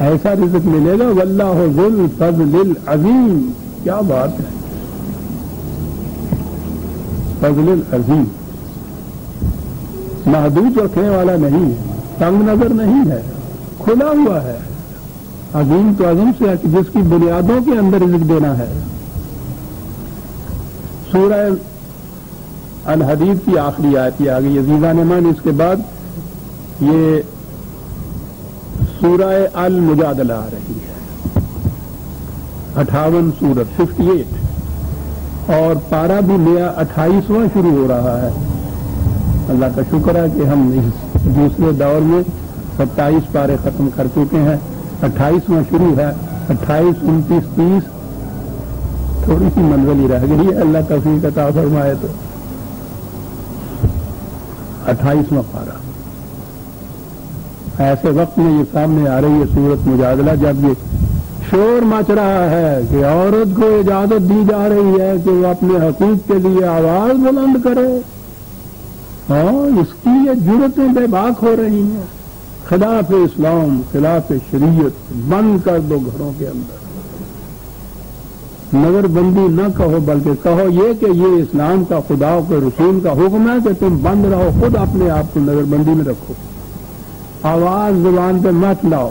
ایسا رزق ملے گا. واللہ ذو الفضل العظیم. کیا بات ہے, فضل العظیم, محدود رکھنے والا نہیں ہے, تنگ نظر نہیں ہے, کھلا ہوا ہے. عظیم تو عظم سے ہے کہ جس کی بنیادوں کے اندر رزق دینا ہے. سورہ الحدید کی آخری آیت یہ آ گئی عزیزان ایمان. اس کے بعد یہ سورہ المجادلہ آ رہی ہے, 58 سورت 58, اور پارہ بھی نیا 28واں شروع ہو رہا ہے. اللہ کا شکر ہے کہ ہم اس دوسرے دور میں 27 پارے ختم کر چکے ہیں. 28واں شروع ہے. 28, 29, 30 تھوڑی سی منزل ہی رہ گئی ہے. اللہ توفیق عطا فرمائے تو 28واں پارہ. ایسے وقت میں یہ سامنے آ رہی ہے سورت مجادلہ جب یہ شور مچ رہا ہے کہ عورت کو اجازت دی جا رہی ہے کہ وہ اپنے حقوق کے لیے آواز بلند کرے. ہاں, اس کی یہ جرتیں بے باک ہو رہی ہیں. خلاف اسلام, خلاف شریعت, بند کر دو گھروں کے اندر. نظر بندی نہ کہو بلکہ کہو یہ کہ یہ اسلام کا, خدا کے رسول کا حکم ہے کہ تم بند رہو. خود اپنے آپ کو نظر بندی میں رکھو, آواز زبان پہ مت لاؤ,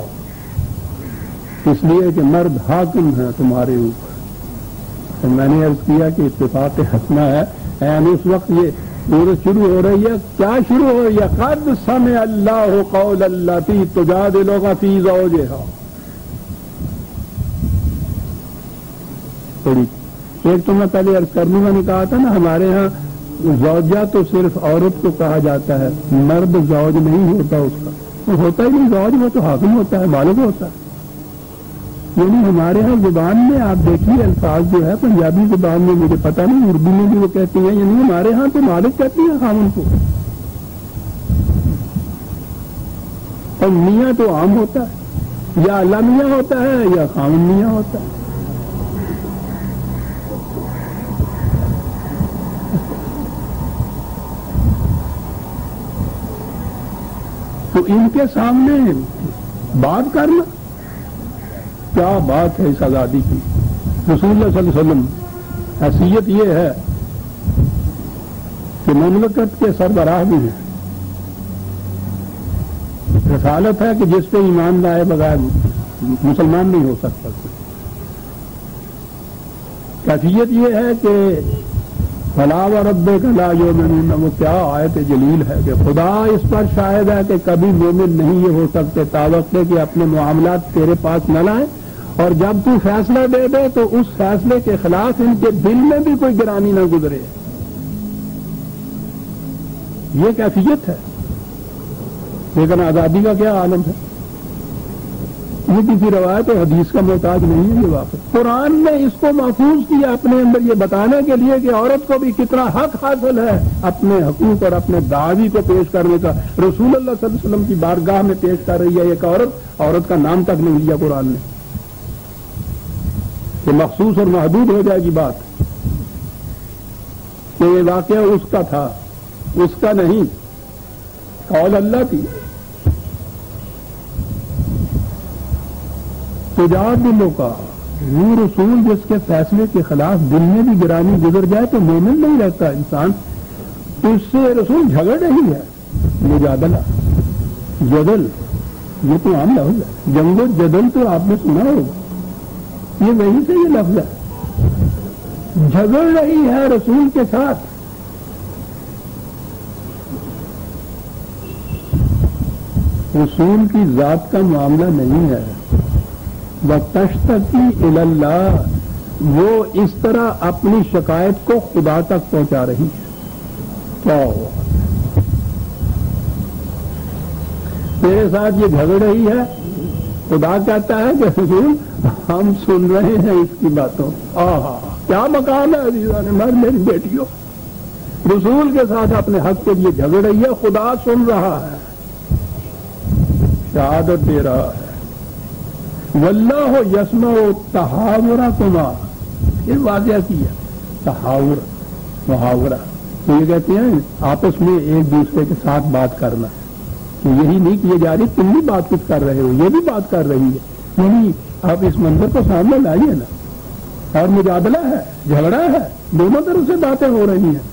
اس لیے کہ مرد حاکم ہے تمہارے اوپر. تو میں نے عرض کیا کہ اتفاق حسنہ ہے. یعنی اس وقت یہ سورت شروع ہو رہی ہے. کیا شروع ہو رہی ہے؟ قد سمع اللہ قول التی تجادلک فی زوجہا. تھوڑی ایک تو میں پہلے عرض کرنے میں نے کہا تھا نا, ہمارے ہاں زوجہ تو صرف عورت کو کہا جاتا ہے, مرد زوج نہیں ہوتا. اس کا وہ ہوتا ہی نہیں زوج, وہ تو حاکم ہوتا ہے, مالک ہوتا ہے. یعنی ہمارے ہاں زبان میں آپ دیکھیے الفاظ جو ہے پنجابی زبان میں, مجھے پتا نہیں اردو میں بھی وہ کہتے ہیں, یعنی ہمارے ہاں تو مالک کہتے ہیں خامن کو, اور میاں تو عام ہوتا ہے, یا اللہ میاں ہوتا ہے یا خامن میاں ہوتا ہے. تو ان کے سامنے بات کرنا کیا بات ہے اس آزادی کی. رسول اللہ صلی اللہ علیہ وسلم حیثیت یہ ہے کہ مملکت کے سربراہ بھی ہیں. رسالت ہے کہ جس پہ ایمان لائے بغیر مسلمان نہیں ہو سکتا. کیفیت یہ ہے کہ فلا وربک لا یؤمنون. وہ کیا آیت جلیل ہے کہ خدا اس پر شاہد ہے کہ کبھی مومن نہیں یہ ہو سکتے تاوقع کہ اپنے معاملات تیرے پاس نہ لائیں, اور جب تو فیصلہ دے دے تو اس فیصلے کے خلاف ان کے دل میں بھی کوئی گرانی نہ گزرے. یہ کیفیت ہے. لیکن آزادی کا کیا عالم ہے, یہ کسی روایت اور حدیث کا محتاج نہیں ہے. یہ واقعہ قرآن نے اس کو محفوظ کیا اپنے اندر یہ بتانے کے لیے کہ عورت کو بھی کتنا حق حاصل ہے اپنے حقوق اور اپنے دعوی کو پیش کرنے کا. رسول اللہ صلی اللہ علیہ وسلم کی بارگاہ میں پیش کر رہی ہے ایک عورت کا نام تک نہیں لیا قرآن نے کہ مخصوص اور محدود ہو جائے گی بات کہ یہ واقعہ اس کا تھا, اس کا نہیں, قول اللہ کی. تجادلوں کا وہ رسول جس کے فیصلے کے خلاف دل میں بھی گرانی گزر جائے تو مومن نہیں رہتا انسان. اس سے رسول جھگڑ رہی ہے. مجادلہ, جدل, یہ تو عام لفظ ہے. جنگ و جدل تو آپ نے سنا ہوگا, یہ وہیں سے یہ لفظ ہے. جھگڑ رہی ہے رسول کے ساتھ. رسول کی ذات کا معاملہ نہیں ہے. وَتَشْتَكِي إِلَى اللَّهِ, وہ اس طرح اپنی شکایت کو خدا تک پہنچا رہی ہے. کیا ہوا تیرے ساتھ یہ جھگڑ رہی ہے, خدا کہتا ہے کہ حضور ہم سن رہے ہیں اس کی باتوں. کیا مقام ہے عزیزان میری بیٹیوں, رسول کے ساتھ اپنے حق کے لیے جھگڑ رہی ہے, خدا سن رہا ہے, شہادت دے رہا ہے. واللہ یسمع تحاورکما, یہ واضح کیا تحاور محاورہ. تو یہ کہتے ہیں آپس میں ایک دوسرے کے ساتھ بات کرنا. تو یہی نہیں کیے جا رہی, تم بھی بات کچھ کر رہے ہو, یہ بھی بات کر رہی ہے. یعنی آپ اس منظر کو سامنے لائیے نا، اور مجادلہ ہے، جھگڑا ہے، دونوں طرف سے باتیں ہو رہی ہیں.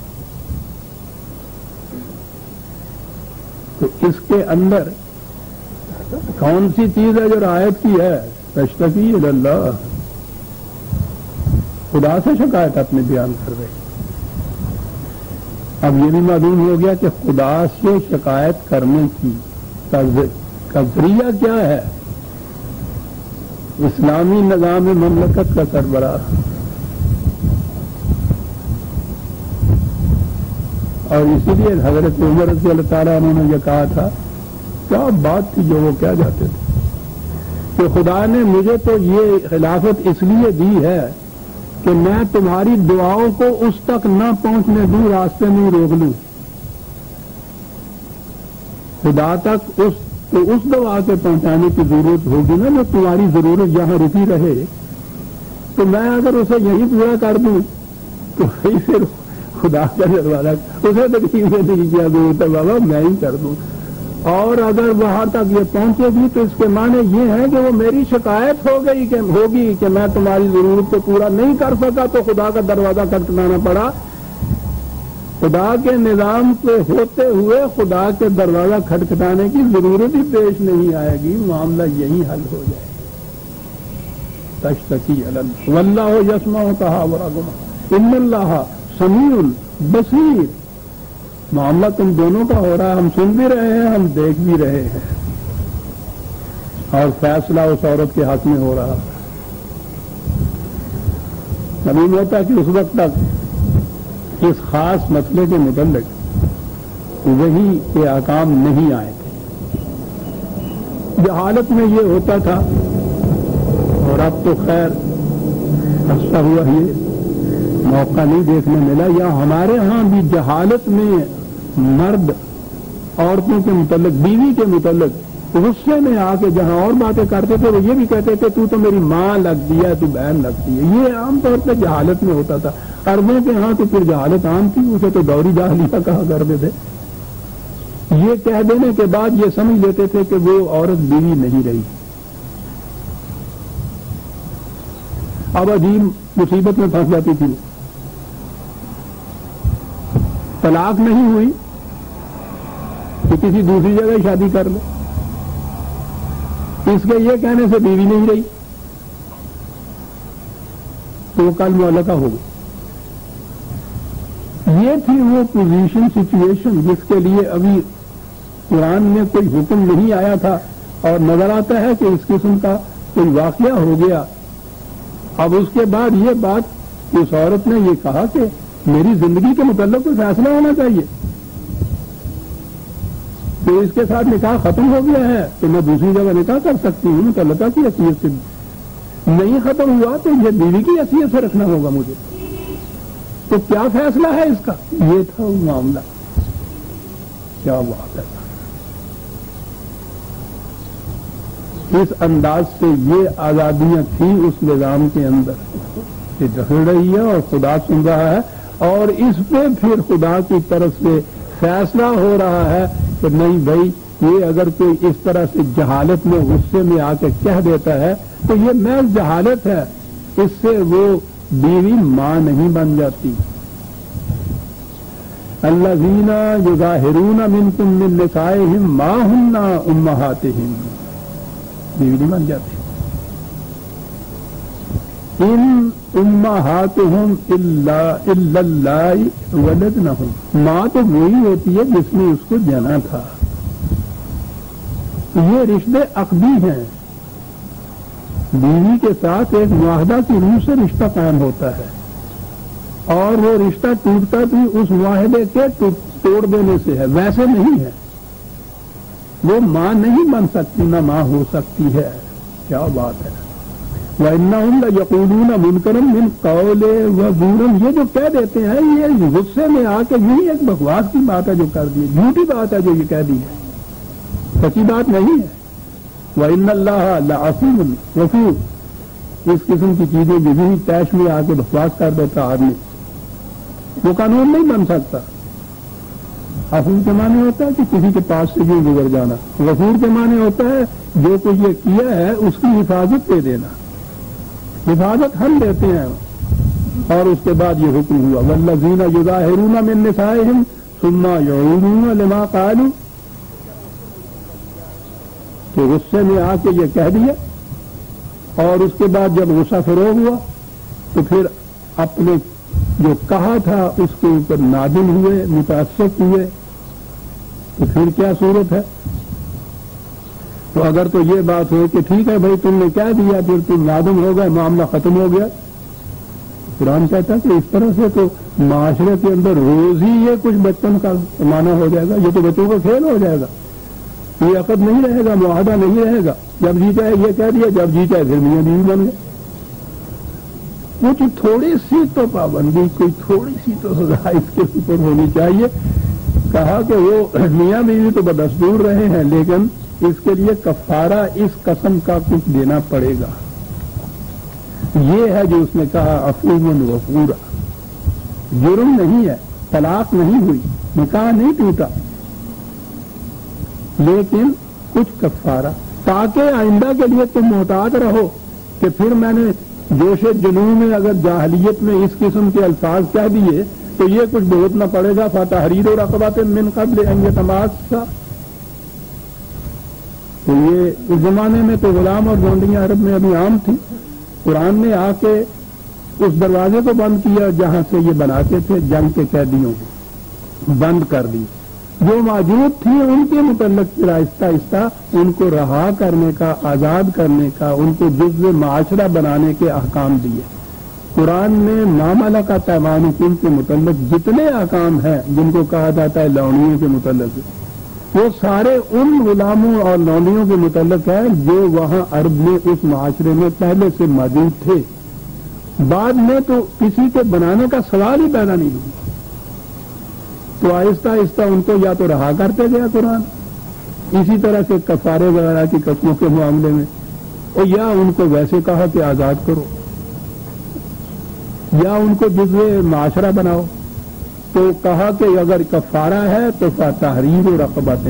تو اس کے اندر کون سی چیز ہے جو رعایت کی ہے؟ تشتکی الی اللہ، خدا سے شکایت اپنے بیان کر رہے. اب یہ بھی معلوم ہو گیا کہ خدا سے شکایت کرنے کی کا ذریعہ کیا ہے؟ اسلامی نظام مملکت کا سربراہ. اور اسی لیے حضرت عمر رضی اللہ تعالیٰ عنہ نے یہ کہا تھا، کیا بات تھی جو وہ کیا جاتے تھے کہ خدا نے مجھے تو یہ خلافت اس لیے دی ہے کہ میں تمہاری دعاؤں کو اس تک نہ پہنچنے دوں، راستے میں ہی روک لوں. خدا تک اس دعا کے پہنچانے کی ضرورت ہوگی نا جو تمہاری ضرورت جہاں رکی رہے. تو میں اگر اسے یہی پورا کر دوں تو پھر خدا کا دروازہ اسے تکلیف دینے کی کیا ضرورت ہے؟ بابا میں ہی کر دوں. اور اگر وہاں تک یہ پہنچے گی تو اس کے معنی یہ ہے کہ وہ میری شکایت ہوگی کہ میں تمہاری ضرورت کو پورا نہیں کر سکا، تو خدا کا دروازہ کھٹکھٹانا پڑا. خدا کے نظام کے ہوتے ہوئے خدا کے دروازہ کھٹکھٹانے کی ضرورت ہی پیش نہیں آئے گی، معاملہ یہی حل ہو جائے. تشتکی الی اللہ واللہ یسمع تحاورکما ان اللہ سمیع بصیر. معاملہ تم دونوں کا ہو رہا ہے، ہم سن بھی رہے ہیں، ہم دیکھ بھی رہے ہیں، اور فیصلہ اس عورت کے حق میں ہو رہا ہے. معلوم ہوتا کہ اس وقت تک اس خاص مسئلے کے متعلق وہی کے احکام نہیں آئے تھے. جہالت میں یہ ہوتا تھا، اور اب تو خیر ہنستا ہوا یہ موقع نہیں دیکھنے ملا. یا ہمارے ہاں بھی جہالت میں مرد عورتوں کے متعلق، بیوی کے متعلق غصے میں آ کے جہاں اور باتیں کرتے تھے وہ یہ بھی کہتے تھے تو میری ماں لگتی ہے، تو بہن لگتی ہے. یہ عام طور پہ جہالت میں ہوتا تھا. عربوں کے ہاں تو پھر جہالت عام تھی، اسے تو دوری جاہلیہ کہا کرتے تھے. یہ کہہ دینے کے بعد یہ سمجھ لیتے تھے کہ وہ عورت بیوی نہیں رہی. اب عجیب مصیبت میں پھنس جاتی تھی. طلاق نہیں ہوئی کہ کسی دوسری جگہ شادی کر لے، اس کے یہ کہنے سے بیوی نہیں رہی تو وہ کل معلقہ ہو گئی. یہ تھی وہ پوزیشن سچویشن جس کے لیے ابھی قرآن میں کوئی حکم نہیں آیا تھا، اور نظر آتا ہے کہ اس قسم کا کوئی واقعہ ہو گیا. اب اس کے بعد یہ بات اس عورت نے یہ کہا کہ میری زندگی کے متعلق کوئی فیصلہ ہونا چاہیے، تو اس کے ساتھ نکاح ختم ہو گیا ہے تو میں دوسری جگہ نکاح کر سکتی ہوں متعلقہ کی حیثیت سے. نہیں ختم ہوا تو یہ بیوی کی حیثیت سے رکھنا ہوگا مجھے. تو کیا فیصلہ ہے اس کا؟ یہ تھا وہ معاملہ. کیا بات ہے! اس انداز سے یہ آزادیاں تھیں اس نظام کے اندر یہ دخل رہی ہے، اور خدا سن رہا ہے، اور اس پہ پھر خدا کی طرف سے فیصلہ ہو رہا ہے کہ نہیں بھائی، یہ اگر کوئی اس طرح سے جہالت میں غصے میں آ کے کہہ دیتا ہے تو یہ محض جہالت ہے، اس سے وہ بیوی ماں نہیں بن جاتی. الذین یظاہرون منکم من نسائہم ما ہن امہاتہم، بیوی نہیں بن جاتی. ان امہاتہم الا اللہ ولدنہم، ماں تو وہی ہوتی ہے جس نے اس کو جنا تھا. یہ رشتے عقدی ہیں، بیوی کے ساتھ ایک معاہدہ کی روح سے رشتہ قائم ہوتا ہے، اور وہ رشتہ ٹوٹتا بھی اس معاہدے کے توڑ دینے سے ہے، ویسے نہیں ہے. وہ ماں نہیں بن سکتی، نہ ماں ہو سکتی ہے. کیا بات ہے! وَإِنَّهُمْ لَيَقُولُونَ مُنْكَرًا مِنْ قَوْلِ وَزُورًا، یہ جو کہہ دیتے ہیں یہ غصے میں آ کے یہی ایک بکواس کی بات ہے جو کر دی، جھوٹی بات ہے جو یہ کہہ دی ہے، سچی بات نہیں ہے. وَإِنَّ اللَّهَ لَعَفُوٌّ غَفُورٌ، اس قسم کی چیزیں یہی طیش میں آ کے بکواس کر دیتا آدمی، وہ قانون نہیں بن سکتا. عفو کے معنی ہوتا ہے کہ کسی کے پاس سے یوں گزر جانا. غفور کے معنی ہوتا ہے جو کچھ یہ کیا ہے اس کی حفاظت دے دینا. حفاظت ہم دیتے ہیں. اور اس کے بعد یہ حکم ہوا والذین یظاہرون من نسائہم ثم یعودون لما قالوا کہ غصے میں آ کے یہ کہہ دیا اور اس کے بعد جب غصہ فروغ ہوا تو پھر اپنے جو کہا تھا اس کے اوپر نادم ہوئے, متاسف ہوئے. تو پھر کیا صورت ہے؟ تو اگر تو یہ بات ہو کہ ٹھیک ہے بھائی تم نے کہہ دیا پھر تم نادم ہو گئے, معاملہ ختم ہو گیا. قرآن کہتا ہے کہ اس طرح سے تو معاشرے کے اندر روز ہی یہ کچھ بچپن کا معنی ہو جائے گا. یہ تو بچوں کا کھیل ہو جائے گا. یہ عقد نہیں رہے گا, معاہدہ نہیں رہے گا. جب جی چاہے یہ کہہ دیا, جب جی چاہے پھر میاں بیوی بن گئے. کچھ تھوڑی سی تو پابندی, کوئی تھوڑی سی تو سزا اس کے اوپر ہونی چاہیے. کہا کہ وہ میاں بیوی تو بدستور رہے ہیں لیکن اس کے لیے کفارہ اس قسم کا کچھ دینا پڑے گا. یہ ہے جو اس نے کہا عفو غفورا. جرم نہیں ہے, طلاق نہیں ہوئی, نکاح نہیں ٹوٹا, لیکن کچھ کفارہ تاکہ آئندہ کے لیے تم محتاط رہو کہ پھر میں نے جوش جنون میں اگر جاہلیت میں اس قسم کے الفاظ کہہ دیے تو یہ کچھ بھگتنا پڑے گا. فتحریر رقبۃ من قبل ان یتماسا. تو یہ اس زمانے میں تو غلام اور لونڈیاں عرب میں ابھی عام تھی. قرآن نے آ کے اس دروازے کو بند کیا جہاں سے یہ بناتے تھے جنگ کے قیدیوں کو, بند کر دی. جو موجود تھی ان کے متعلق آہستہ آہستہ ان کو رہا کرنے کا, آزاد کرنے کا, ان کو جزو معاشرہ بنانے کے احکام دیے. قرآن نے معاملہ کا تیمانکن کے متعلق جتنے احکام ہیں جن کو کہا جاتا ہے لونڈیوں کے متعلق, وہ سارے ان غلاموں اور لونڈیوں کے متعلق ہے جو وہاں عرب میں اس معاشرے میں پہلے سے موجود تھے. بعد میں تو کسی کے بنانے کا سوال ہی پیدا نہیں ہوا. تو آہستہ آہستہ ان کو یا تو رہا کرتے گیا قرآن اسی طرح سے کفارے وغیرہ کی قسموں کے معاملے میں, اور یا ان کو ویسے کہا کہ آزاد کرو, یا ان کو جزو معاشرہ بناؤ. تو کہا کہ اگر کفارہ ہے تو تحریر رقبۃ.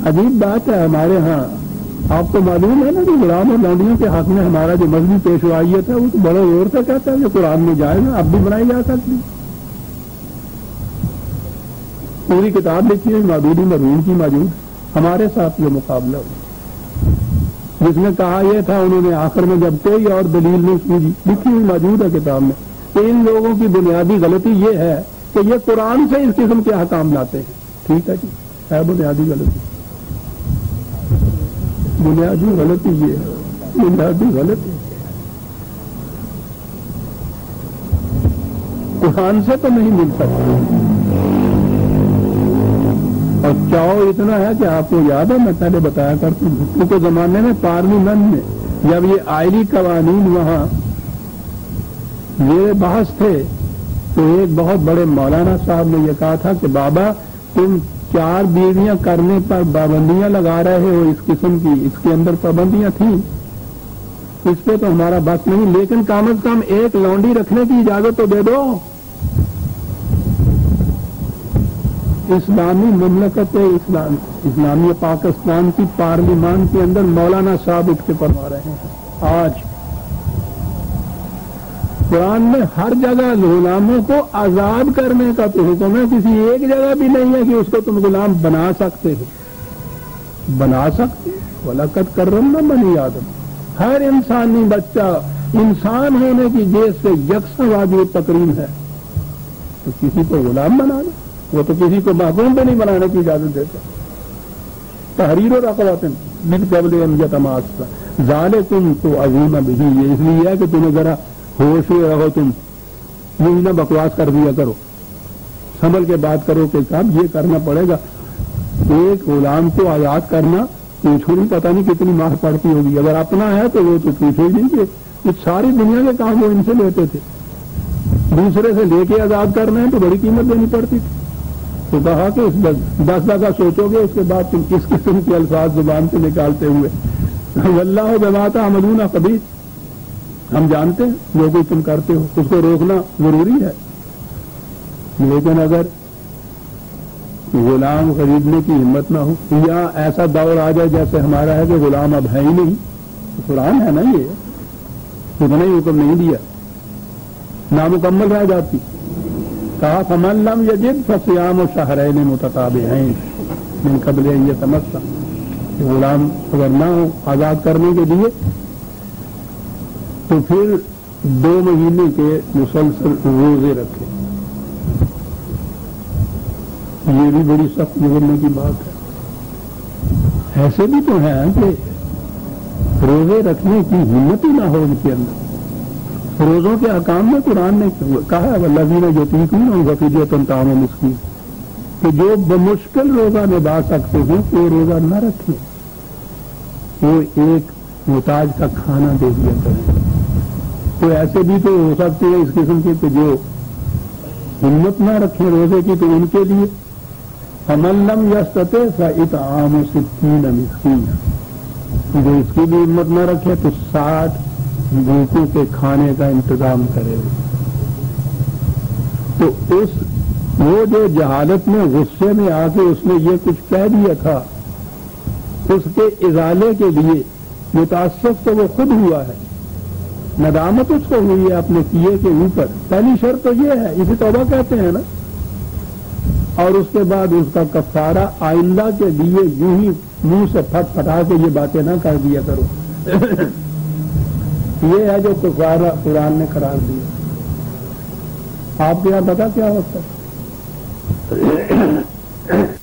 عجیب بات ہے ہمارے ہاں, آپ کو معلوم ہے نا کہ غلام اور لونڈیوں کے حق میں ہمارا جو مذہبی پیشوائیت ہے وہ تو بڑے زور سے کہتا ہے کہ قرآن میں جائے نا, اب بھی بنائی جا سکتی. پوری کتاب لکھی ہوئی مودودی مرحوم کی موجود, ہمارے ساتھ یہ مقابلہ ہوا. جس نے کہا یہ تھا, انہوں نے آخر میں جب کوئی اور دلیل نہیں سمجھی, لکھی ہوئی موجود ہے کتاب میں, کہ ان لوگوں کی بنیادی غلطی یہ ہے کہ یہ قرآن سے اس قسم کے احکام لاتے ہیں. ٹھیک ہے جی, ہے بنیادی غلطی, بنیادی غلطی یہ ہے, بنیادی غلطی قرآن سے تو نہیں مل سکتی. اور چاؤ اتنا ہے کہ آپ کو یاد ہے, میں پہلے بتایا کرتا ہوں, کیونکہ زمانے میں پارلیمنٹ میں جب یہ آئلی قوانین وہاں یہ بحث تھے تو ایک بہت بڑے مولانا صاحب نے یہ کہا تھا کہ بابا تم 4 بیویاں کرنے پر پابندیاں لگا رہے ہو اس قسم کی, اس کے اندر پابندیاں تھیں, اس پہ تو ہمارا بس نہیں, لیکن کم از کم ایک لونڈی رکھنے کی اجازت تو دے دو. اسلامی مملکت اسلامی پاکستان کی پارلیمان کے اندر مولانا صاحب اٹھ کے فرما رہے ہیں. آج قرآن میں ہر جگہ غلاموں کو آزاد کرنے کا تو حکم ہے, کسی ایک جگہ بھی نہیں ہے کہ اس کو تم غلام بنا سکتے ہو. بنا سکتے, وَلَقَدْ كَرَّمْنَا بَنِي آدَمَ. ہر انسانی بچہ انسان ہونے کی جیس سے یکساں واجب تقریم ہے, تو کسی کو غلام بنانا, وہ تو کسی کو محکوم بھی نہیں بنانے کی اجازت دیتا. تحریر رقبۃ من قبل ان یتماسا ذالکم توعظون بہ. یہ اس لیے ہے کہ تمہیں ذرا ہوش میں رہو, تم یوں نہ بکواس کر دیا کرو, سنبھل کے بات کرو کہ صاحب یہ کرنا پڑے گا. ایک غلام کو آزاد کرنا پوچھو نہیں, پتہ نہیں کتنی مار پڑتی ہوگی. اگر اپنا ہے تو وہ تو پوچھو ہی نہیں, کہ ساری دنیا کے کام وہ ان سے لیتے تھے, دوسرے سے لے کے آزاد کرنا ہے تو بڑی قیمت دینی پڑتی تھی. تو کہا کہ 10 دفعہ سوچو گے اس کے بعد تم کس قسم کے الفاظ زبان سے نکالتے ہوئے. واللہ بما تعملون خبیر. ہم جانتے ہیں جو کچھ تم کرتے ہو, اس کو روکنا ضروری ہے, لیکن اگر غلام خریدنے کی ہمت نہ ہو، یا ایسا دور آ جائے جیسے ہمارا ہے کہ غلام اب ہے ہی نہیں. قرآن ہے نا، یہ اتنا ہی حکم نہیں دیا، نامکمل رہ جاتی. کہا فمن لم یجد فصیام شہرین متتابعین من قبل ان یتمسا، غلام اگر نہ ہو آزاد کرنے کے لیے تو پھر 2 مہینے کے مسلسل روزے رکھے. یہ بھی بڑی سخت گزرنے کی بات ہے. ایسے بھی تو ہیں کہ روزے رکھنے کی ہمت ہی نہ ہو ان کے اندر. روزوں کے احکام میں قرآن نے کہا ہے والذین یطیقون ففدیۃ طعام مسکین، کہ جو بمشکل روزہ نبھا سکتے ہیں کہ وہ روزہ نہ رکھیں، وہ ایک محتاج کا کھانا دے دیا کریں. تو ایسے بھی تو ہو سکتے ہیں اس قسم کے کہ جو ہمت نہ رکھیں روزے کی، تو ان کے لیے فمن لم یستطع فاطعام 60 مسکینا، جو اس کی بھی ہمت نہ رکھے تو 60 بھوکوں کے کھانے کا انتظام کرے. تو وہ جو جہالت میں غصے میں آ کے اس نے یہ کچھ کہہ دیا تھا، اس کے ازالے کے لیے متاسف تو وہ خود ہوا ہے، ندامت اس کو ہوئی ہے اپنے کیے کے اوپر. پہلی شرط تو یہ ہے، اسے توبہ کہتے ہیں نا. اور اس کے بعد اس کا کفارہ آئندہ کے لیے یوں ہی منہ سے پھٹ پھٹا کے یہ باتیں نہ کر دیا کرو. یہ ہے جو کفارہ قرآن نے قرار دیا. آپ کے یہاں پتا کیا ہوتا ہے؟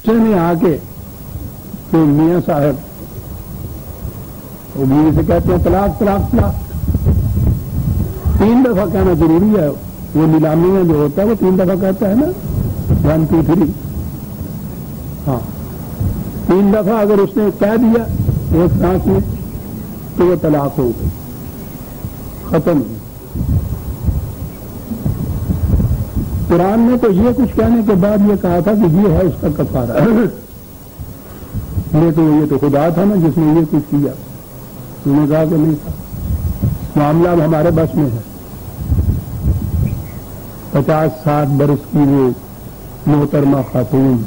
میں آ کے تو میاں صاحب وہ بیوی سے کہتے ہیں طلاق طلاق طلاق. 3 دفعہ کہنا ضروری ہے. وہ نیلامی میں جو ہوتا ہے وہ 3 دفعہ کہتا ہے نا، 1 2 3. ہاں 3 دفعہ اگر اس نے کہہ دیا ایک سانس میں تو وہ طلاق ہو گئی، ختم. قرآن نے تو یہ کچھ کہنے کے بعد یہ کہا تھا کہ یہ ہے اس کا کفارہ. یہ تو خدا تھا نا جس نے یہ کچھ کیا. انہوں نے کہا کہ نہیں تھا، معاملہ اب ہمارے بس میں ہے. 50-60 برس کی وہ محترمہ خاتون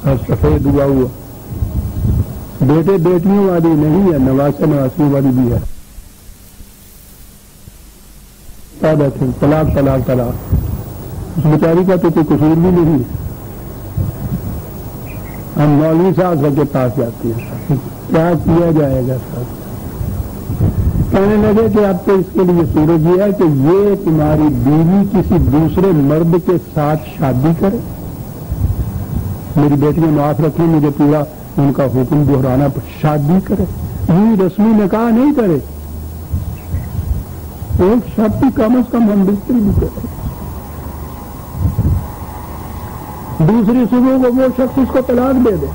سر سفید ہوا ہوا، بیٹے بیٹیوں والی نہیں ہے، نواسے نواسیوں والی بھی ہے. بیٹھے طلاق طلاق طلاق. اس بیچاری کا تو کوئی قصور بھی نہیں ہے. ہم مولوی صاحب کے پاس جاتے ہیں، کیا کیا جائے گا صاحب؟ کہنے لگے کہ اب تو اس کے لیے صورت یہ ہے کہ یہ تمہاری بیوی کسی دوسرے مرد کے ساتھ شادی کرے. میری بیٹیاں معاف رکھیں، مجھے پورا ان کا حکم دہرانا پر شادی کرے، یوں رسمی نکاح نہیں کرے. ایک شادی کم از کم ہم بستری بھی کرے. دوسری صبح کو وہ شخص اس کو طلاق دے دے،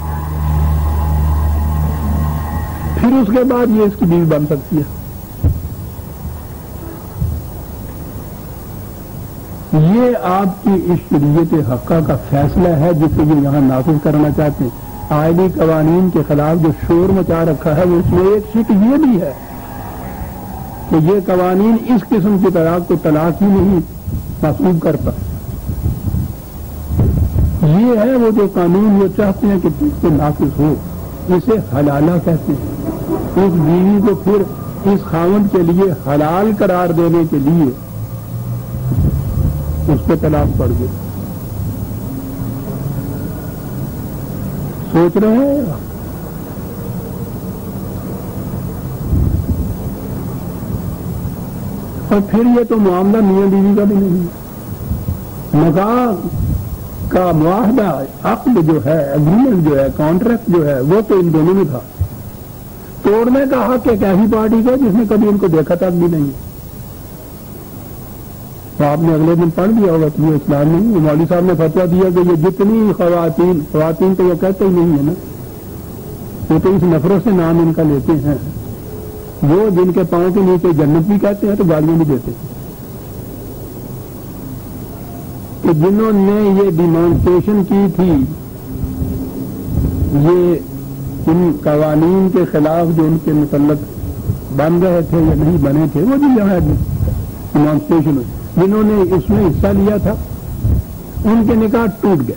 پھر اس کے بعد یہ اس کی بیوی بن سکتی ہے. یہ آپ کی اس شریعت حقہ کا فیصلہ ہے جسے یہ یہاں نافذ کرنا چاہتے ہیں. آئلی قوانین کے خلاف جو شور مچا رکھا ہے وہ اس میں ایک شک یہ بھی ہے کہ یہ قوانین اس قسم کی طلاق کو طلاق ہی نہیں محسوب کرتا. یہ ہے وہ جو قانون وہ چاہتے ہیں کہ اس سے نافذ ہو، اسے حلالہ کہتے ہیں. اس بیوی کو پھر اس خاوند کے لیے حلال قرار دینے کے لیے اس پہ طلاق پڑ گئی. سوچ رہے ہیں؟ اور پھر یہ تو معاملہ میاں بیوی کا بھی نہیں ہے. نکاح کا معاہدہ، عقد جو ہے، اگریمنٹ جو ہے، کانٹریکٹ جو ہے، وہ تو ان دونوں میں تھا. توڑنے کا حق ایک ایسی پارٹی کا جس نے کبھی ان کو دیکھا تک بھی نہیں. تو آپ نے اگلے دن پڑھ دیا ہوگا تمہیں اسلام نہیں. مولوی صاحب نے فتویٰ دیا کہ یہ جتنی خواتین تو وہ کہتے ہی نہیں ہے نا، وہ تو اس نفرت سے نام ان کا لیتے ہیں. وہ جن کے پاؤں کے نیچے جنت بھی کہتے ہیں تو گالیاں بھی دیتے ہیں. کہ جنہوں نے یہ ڈیمانسٹریشن کی تھی یہ ان قوانین کے خلاف جو ان کے متعلق بن رہے تھے یا نہیں بنے تھے، وہ بھی یہاں ڈیمانسٹریشن جنہوں نے اس میں حصہ لیا تھا ان کے نکاح ٹوٹ گئے.